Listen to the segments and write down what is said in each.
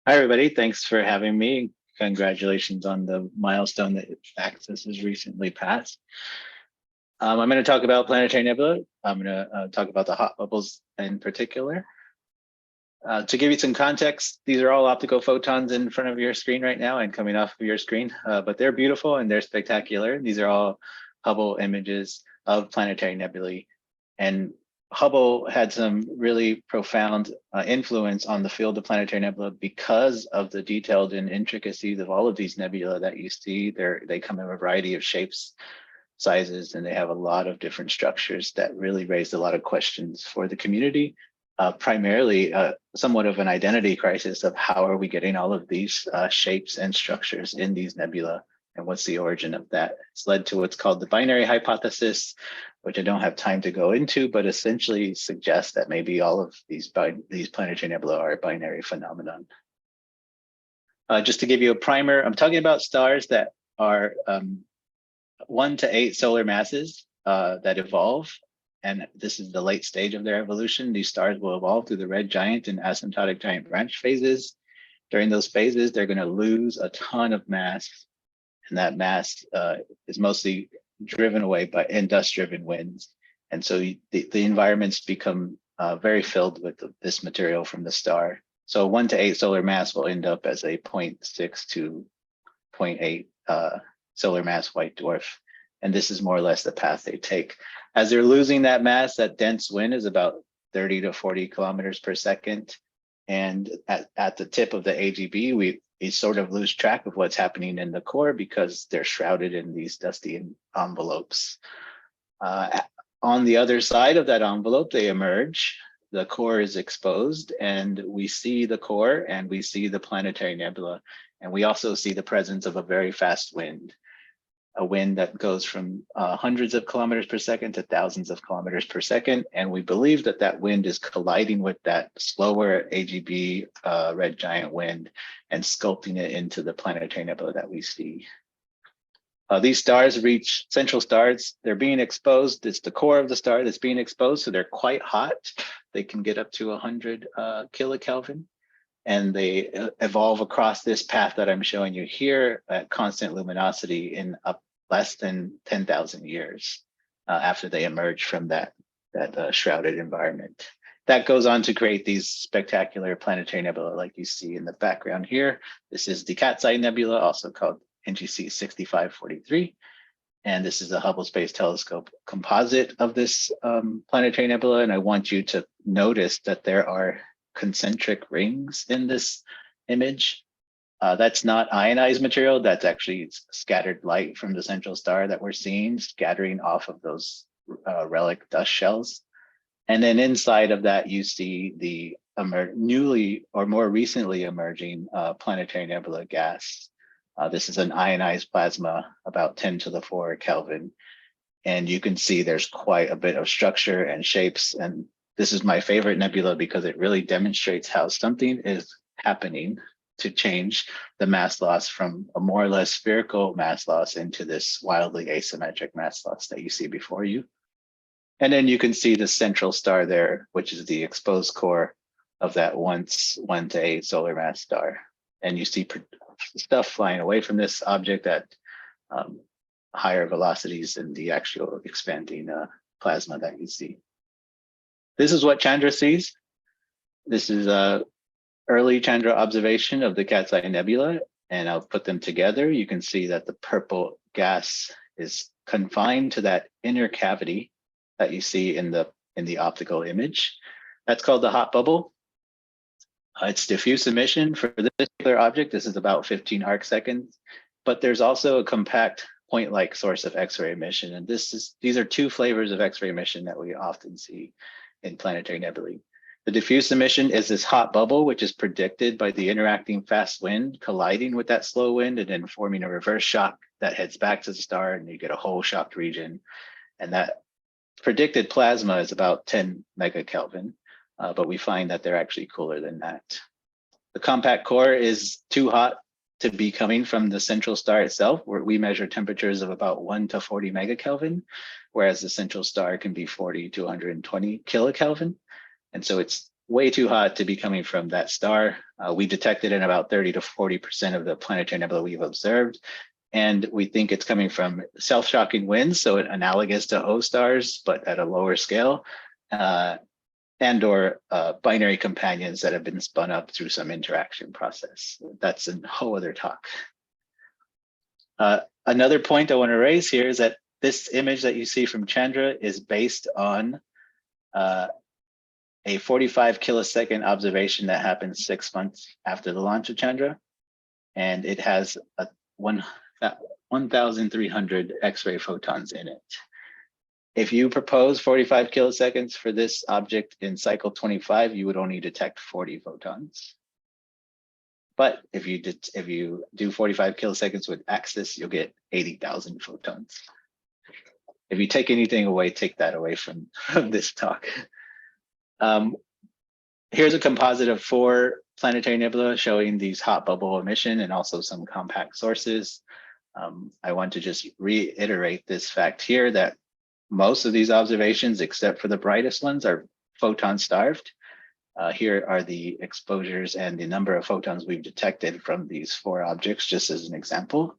Hi, everybody. Thanks for having me. Congratulations on the milestone that Access has recently passed. I'm going to talk about planetary nebula. I'm going to talk about the hot bubbles in particular. To give you some context, these are all optical photons in front of your screen right now and coming off of your screen, but they're beautiful and they're spectacular. These are all Hubble images of planetary nebulae. And Hubble had some really profound influence on the field of planetary nebula because of the detailed and intricacies of all of these nebula that you see. They come in a variety of shapes, sizes, and they have a lot of different structures that really raised a lot of questions for the community. Primarily somewhat of an identity crisis of how are we getting all of these shapes and structures in these nebula, and what's the origin of that? It's led to what's called the binary hypothesis, which I don't have time to go into, but essentially suggests that maybe all of these planetary nebula are a binary phenomenon. Just to give you a primer, I'm talking about stars that are 1 to 8 solar masses that evolve. And this is the late stage of their evolution. These stars will evolve through the red giant and asymptotic giant branch phases. During those phases, they're going to lose a ton of mass. And that mass is mostly driven away by dust-driven winds. And so the environments become very filled with this material from the star. So 1 to 8 solar mass will end up as a 0.6 to 0.8 solar mass white dwarf. And this is more or less the path they take. As they're losing that mass, that dense wind is about 30 to 40 kilometers per second. And at the tip of the AGB, we sort of lose track of what's happening in the core because they're shrouded in these dusty envelopes. On the other side of that envelope, they emerge. The core is exposed, and we see the core and we see the planetary nebula. And we also see the presence of a very fast wind. A wind that goes from hundreds of kilometers per second to thousands of kilometers per second. And we believe that that wind is colliding with that slower AGB red giant wind and sculpting it into the planetary nebula that we see. These stars reach central stars. They're being exposed. It's the core of the star that's being exposed. So they're quite hot. They can get up to 100 kilokelvin. And they evolve across this path that I'm showing you here at constant luminosity in less than 10,000 years after they emerge from that shrouded environment. That goes on to create these spectacular planetary nebula like you see in the background here. This is the Cat's Eye Nebula, also called NGC 6543. And this is the Hubble Space Telescope composite of this planetary nebula. And I want you to notice that there are concentric rings in this image. That's not ionized material. That's actually scattered light from the central star that we're seeing scattering off of those relic dust shells. And then inside of that, you see the newly or more recently emerging planetary nebula gas. This is an ionized plasma, about 10 to the 4 Kelvin. And you can see there's quite a bit of structure and shapes. And this is my favorite nebula because it really demonstrates how something is happening to change the mass loss from a more or less spherical mass loss into this wildly asymmetric mass loss that you see before you. And then you can see the central star there, which is the exposed core of that once 1 to 8 solar mass star. And you see stuff flying away from this object at higher velocities than the actual expanding plasma that you see. This is what Chandra sees. This is a early Chandra observation of the Cat's Eye Nebula, and I'll put them together. You can see that the purple gas is confined to that inner cavity that you see in the optical image. That's called the hot bubble. It's diffuse emission for this particular object. This is about 15 arcseconds, but there's also a compact point-like source of X-ray emission, and these are two flavors of X-ray emission that we often see in planetary nebulae. The diffuse emission is this hot bubble, which is predicted by the interacting fast wind colliding with that slow wind and then forming a reverse shock that heads back to the star, and you get a whole shocked region. And that predicted plasma is about 10 megakelvin, but we find that they're actually cooler than that. The compact core is too hot to be coming from the central star itself, where we measure temperatures of about 1 to 40 megakelvin, whereas the central star can be 40 to 120 kilokelvin. And so it's way too hot to be coming from that star. We detected in about 30 to 40% of the planetary nebula we've observed. And we think it's coming from self-shocking winds, so analogous to O stars, but at a lower scale, and or binary companions that have been spun up through some interaction process. That's a whole other talk. Another point I want to raise here is that this image that you see from Chandra is based on a 45 kilosecond observation that happened 6 months after the launch of Chandra. And it has a 1,300 X-ray photons in it. If you propose 45 kiloseconds for this object in cycle 25, you would only detect 40 photons. But if you do 45 kiloseconds with axis, you'll get 80,000 photons. If you take anything away, take that away from this talk. Here's a composite of 4 planetary nebula showing these hot bubble emission and also some compact sources. I want to just reiterate this fact here that most of these observations, except for the brightest ones, are photon-starved. Here are the exposures and the number of photons we've detected from these 4 objects, just as an example.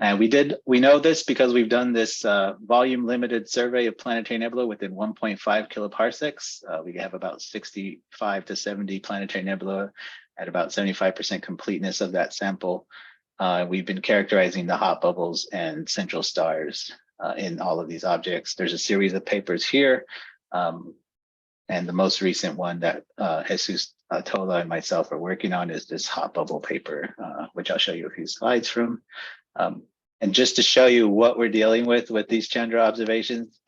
And we know this because we've done this volume limited survey of planetary nebula within 1.5 kiloparsecs. We have about 65 to 70 planetary nebula at about 75% completeness of that sample. We've been characterizing the hot bubbles and central stars in all of these objects. There's a series of papers here. And the most recent one that Jesus Tola and myself are working on is this hot bubble paper, which I'll show you a few slides from. And just to show you what we're dealing with these Chandra observations,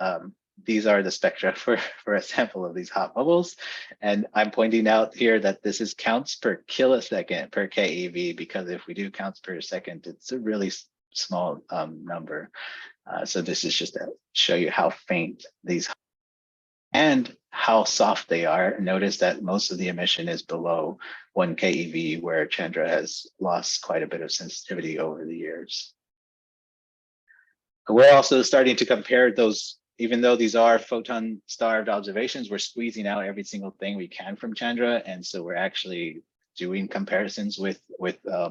these are the spectra for a sample of these hot bubbles. And I'm pointing out here that this is counts per kilosecond per keV, because if we do counts per second, it's a really small number. So this is just to show you how faint these and how soft they are. Notice that most of the emission is below 1 keV, where Chandra has lost quite a bit of sensitivity over the years. We're also starting to compare those, even though these are photon-starved observations, we're squeezing out every single thing we can from Chandra. And so we're actually doing comparisons with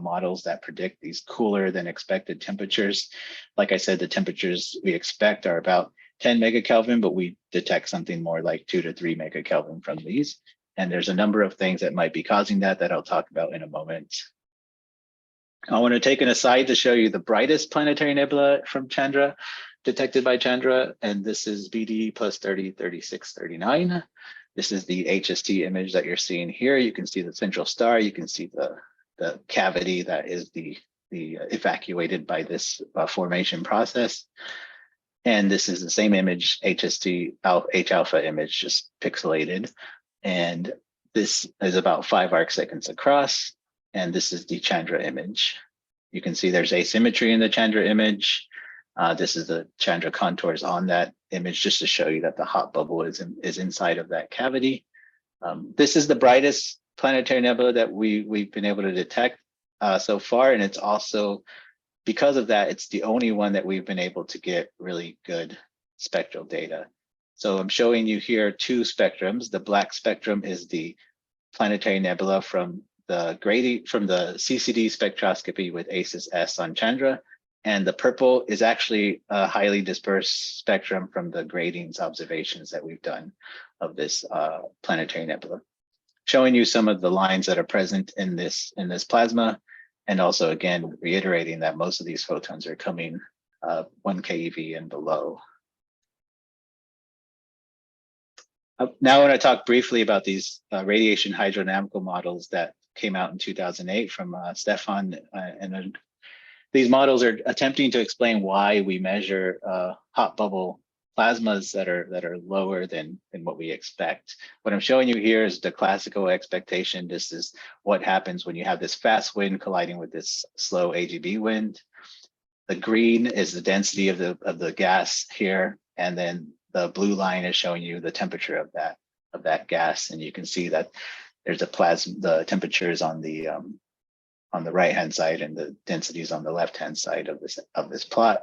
models that predict these cooler than expected temperatures. Like I said, the temperatures we expect are about 10 megakelvin, but we detect something more like 2 to 3 megakelvin from these. And there's a number of things that might be causing that I'll talk about in a moment. I want to take an aside to show you the brightest planetary nebula from Chandra, detected by Chandra, and this is BD plus 30, 36, 39. This is the HST image that you're seeing here. You can see the central star. You can see the cavity that is the evacuated by this formation process. And this is the same image, HST H alpha image, just pixelated. And this is about 5 arcseconds across. And this is the Chandra image. You can see there's asymmetry in the Chandra image. This is the Chandra contours on that image, just to show you that the hot bubble is inside of that cavity. This is the brightest planetary nebula that we've been able to detect so far. And it's also, because of that, it's the only one that we've been able to get really good spectral data. So I'm showing you here 2 spectrums. The black spectrum is the planetary nebula from the CCD spectroscopy with ACES-S on Chandra. And the purple is actually a highly dispersed spectrum from the gratings observations that we've done of this planetary nebula, showing you some of the lines that are present in this plasma. And also, again, reiterating that most of these photons are coming 1 keV and below. Now I want to talk briefly about these radiation hydrodynamical models that came out in 2008 from Stefan. And these models are attempting to explain why we measure hot bubble plasmas that are lower than what we expect. What I'm showing you here is the classical expectation. This is what happens when you have this fast wind colliding with this slow AGB wind. The green is the density of the gas here, and then the blue line is showing you the temperature of that gas. And you can see that there's the temperatures on the right hand side and the densities on the left hand side of this plot.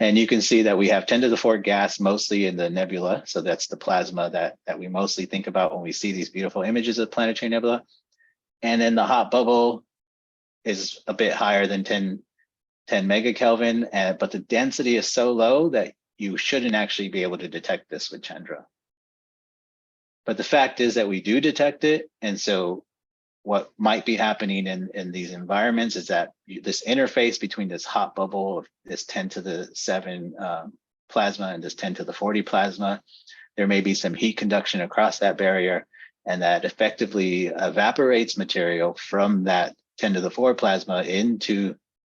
And you can see that we have 10 to the 4 gas mostly in the nebula. So that's the plasma that we mostly think about when we see these beautiful images of planetary nebula. And then the hot bubble is a bit higher than 10 megakelvin, but the density is so low that you shouldn't actually be able to detect this with Chandra. But the fact is that we do detect it. And so what might be happening in these environments is that this interface between this hot bubble of this 10 to the 7 plasma and this 10 to the 40 plasma, there may be some heat conduction across that barrier, and that effectively evaporates material from that 10 to the 4 plasma into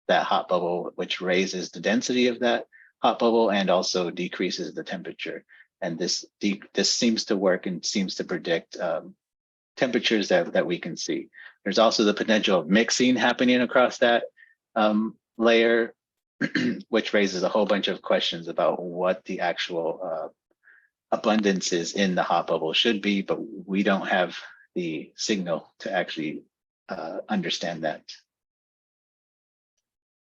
that hot bubble, which raises the density of that hot bubble and also decreases the temperature. And this seems to work and seems to predict temperatures that we can see. There's also the potential of mixing happening across that layer, which raises a whole bunch of questions about what the actual abundances in the hot bubble should be, but we don't have the signal to actually understand that.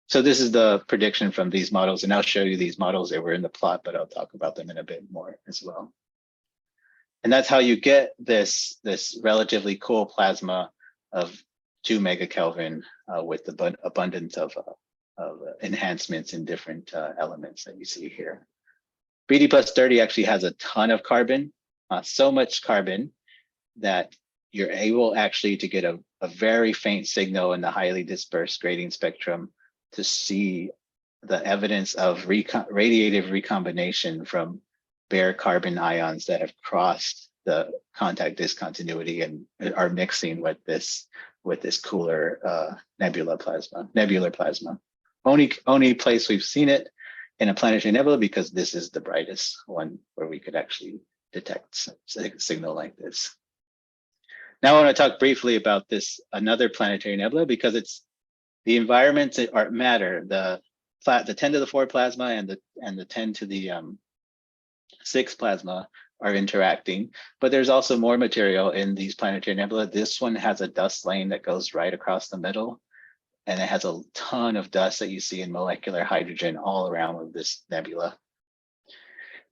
So this is the prediction from these models, and I'll show you these models. They were in the plot, but I'll talk about them in a bit more as well. And that's how you get this relatively cool plasma of 2 megakelvin with the abundance of enhancements in different elements that you see here. BD plus 30 actually has a ton of carbon, so much carbon that you're able actually to get a very faint signal in the highly dispersed grading spectrum to see the evidence of radiative recombination from bare carbon ions that have crossed the contact discontinuity and are mixing with this cooler nebular plasma. Only place we've seen it in a planetary nebula, because this is the brightest one where we could actually detect a signal like this. Now I want to talk briefly about this another planetary nebula, because it's the environments that matter. The 10 to the 4 plasma and the 10 to the 6 plasma are interacting, but there's also more material in these planetary nebula. This one has a dust lane that goes right across the middle, and it has a ton of dust that you see in molecular hydrogen all around with this nebula.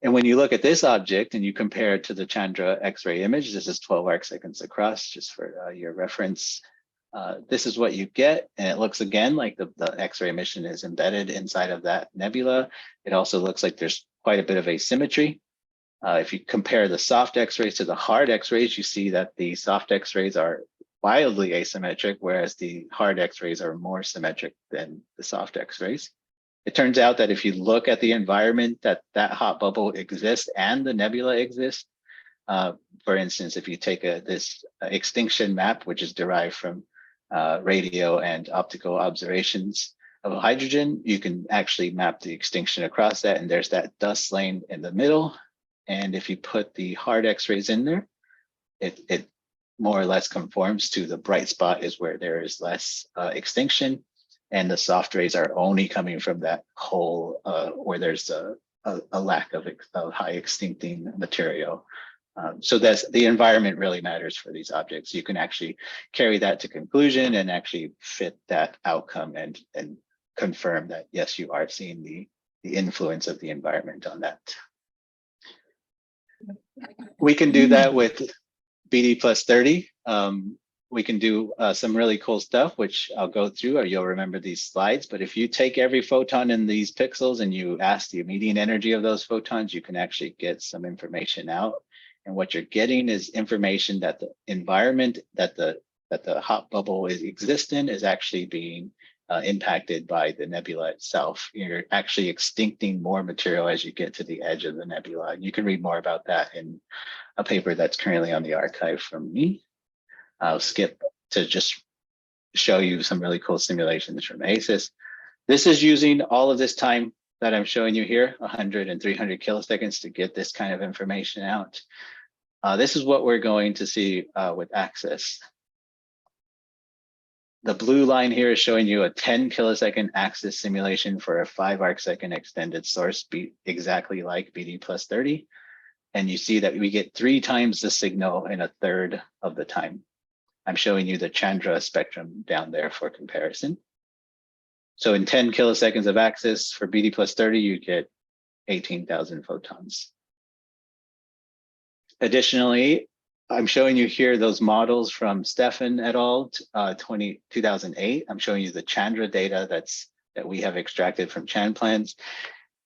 And when you look at this object and you compare it to the Chandra X-ray image, this is 12 arcseconds across, just for your reference. This is what you get, and it looks again like the X-ray emission is embedded inside of that nebula. It also looks like there's quite a bit of asymmetry. If you compare the soft X-rays to the hard X-rays, you see that the soft X-rays are wildly asymmetric, whereas the hard X-rays are more symmetric than the soft X-rays. It turns out that if you look at the environment that hot bubble exists and the nebula exists, for instance, if you take this extinction map, which is derived from radio and optical observations of hydrogen, you can actually map the extinction across that, and there's that dust lane in the middle. And if you put the hard X-rays in there, it more or less conforms to the bright spot is where there is less extinction, and the soft rays are only coming from that hole where there's a lack of high extincting material. So that's the environment really matters for these objects. You can actually carry that to conclusion and actually fit that outcome and confirm that, yes, you are seeing the influence of the environment on that. We can do that with BD plus 30. We can do some really cool stuff, which I'll go through, or you'll remember these slides. But if you take every photon in these pixels and you ask the median energy of those photons, you can actually get some information out. And what you're getting is information that the environment that the hot bubble exists in is actually being impacted by the nebula itself. You're actually extincting more material as you get to the edge of the nebula. And you can read more about that in a paper that's currently on the archive from me. I'll skip to just show you some really cool simulations from ACES. This is using all of this time that I'm showing you here, 100 and 300 kiloseconds, to get this kind of information out. This is what we're going to see with ACCESS. The blue line here is showing you a 10 kilosecond ACCESS simulation for a 5 arcsecond extended source, exactly like BD plus 30. And you see that we get 3 times the signal in a third of the time. I'm showing you the Chandra spectrum down there for comparison. So in 10 kiloseconds of axis for BD plus 30, you get 18,000 photons. Additionally, I'm showing you here those models from Stefan et al. 2008. I'm showing you the Chandra data that we have extracted from ChanPlans.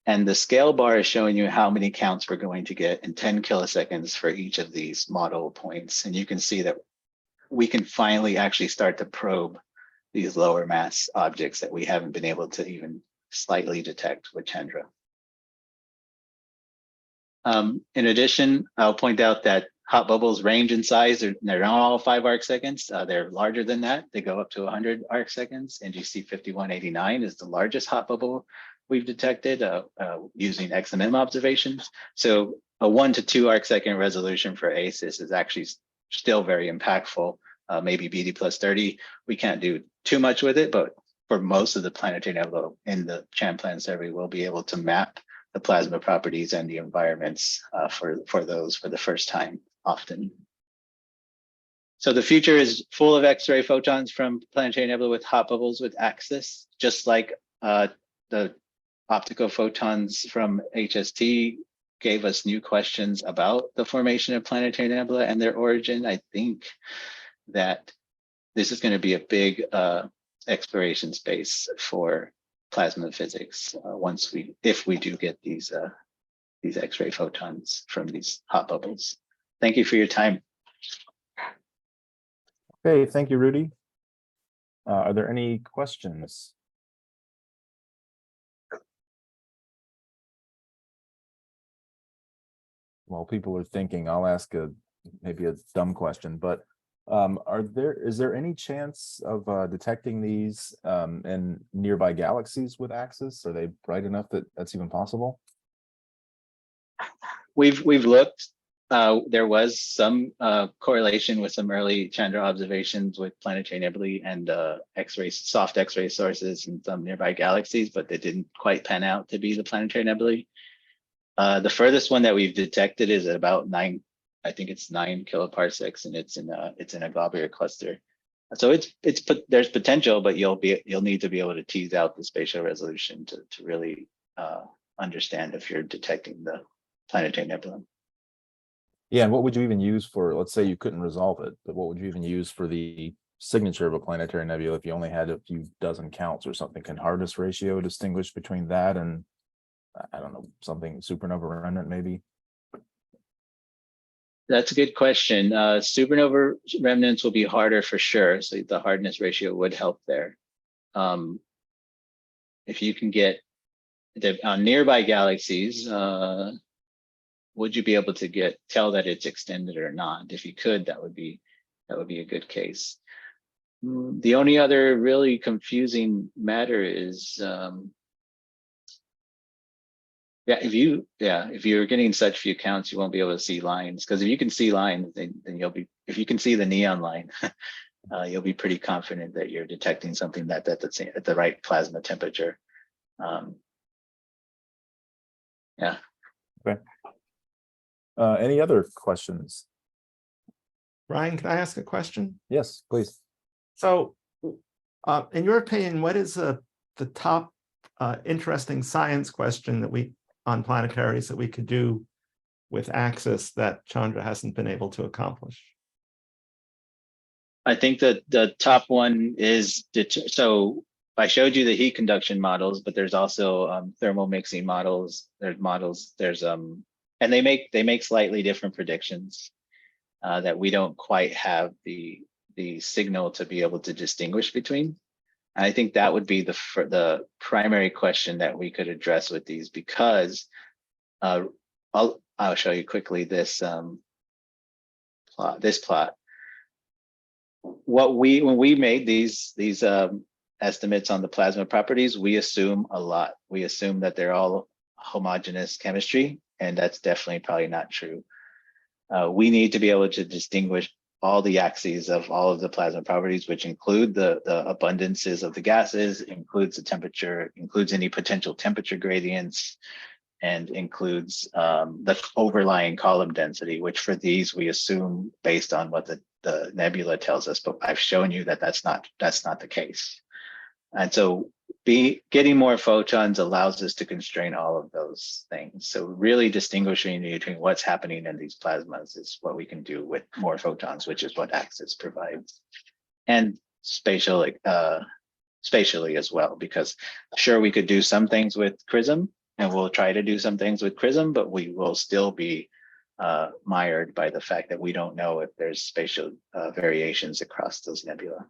And the scale bar is showing you how many counts we're going to get in 10 kiloseconds for each of these model points. And you can see that we can finally actually start to probe these lower mass objects that we haven't been able to even slightly detect with Chandra. In addition, I'll point out that hot bubbles range in size. They're not all 5 arcseconds. They're larger than that. They go up to 100 arcseconds. NGC 5189 is the largest hot bubble we've detected using XMM observations. So a 1 to 2 arcsecond resolution for ACIS is actually still very impactful. Maybe BD plus 30, we can't do too much with it, but for most of the planetary nebula in the ChanPlan survey, we'll be able to map the plasma properties and the environments for those for the first time often. So the future is full of X-ray photons from planetary nebula with hot bubbles with axis, just like the optical photons from HST gave us new questions about the formation of planetary nebula and their origin. I think that this is going to be a big exploration space for plasma physics if we do get these X-ray photons from these hot bubbles. Thank you for your time. Okay, thank you, Rudy. Are there any questions? While people are thinking, I'll ask maybe a dumb question, but is there any chance of detecting these in nearby galaxies with axis? Are they bright enough that that's even possible? We've looked. There was some correlation with some early Chandra observations with planetary nebulae and X-ray, soft X-ray sources in some nearby galaxies, but they didn't quite pan out to be the planetary nebulae. The furthest one that we've detected is at about 9 kiloparsecs, and it's in a globular cluster. So there's potential, but you'll need to be able to tease out the spatial resolution to really understand if you're detecting the planetary nebula. Yeah, and what would you even use for, let's say you couldn't resolve it, but what would you even use for the signature of a planetary nebula if you only had a few dozen counts or something? Can hardness ratio distinguish between that and, I don't know, something supernova remnant maybe? That's a good question. Supernova remnants will be harder for sure, so the hardness ratio would help there. If you can get on nearby galaxies, would you be able to tell that it's extended or not? If you could, that would be a good case. The only other really confusing matter is if you're getting such few counts, you won't be able to see lines, because if you can see lines, then if you can see the neon line, you'll be pretty confident that you're detecting something that's at the right plasma temperature. Yeah. Okay. Any other questions? Ryan, can I ask a question? Yes, please. So, in your opinion, what is the top interesting science question on planetaries that we could do with axis that Chandra hasn't been able to accomplish? I think that the top one is, so I showed you the heat conduction models, but there's also thermal mixing models. And they make slightly different predictions that we don't quite have the signal to be able to distinguish between. And I think that would be the primary question that we could address with these, because I'll show you quickly this plot. When we made these estimates on the plasma properties, we assume a lot. We assume that they're all homogeneous chemistry, and that's definitely probably not true. We need to be able to distinguish all the axes of all of the plasma properties, which include the abundances of the gases, includes the temperature, includes any potential temperature gradients, and includes the overlying column density, which for these we assume based on what the nebula tells us. But I've shown you that that's not the case. And so getting more photons allows us to constrain all of those things. So really distinguishing between what's happening in these plasmas is what we can do with more photons, which is what AXIS provides. And spatially as well, because sure, we could do some things with CRISM, and we'll try to do some things with CRISM, but we will still be mired by the fact that we don't know if there's spatial variations across those nebula.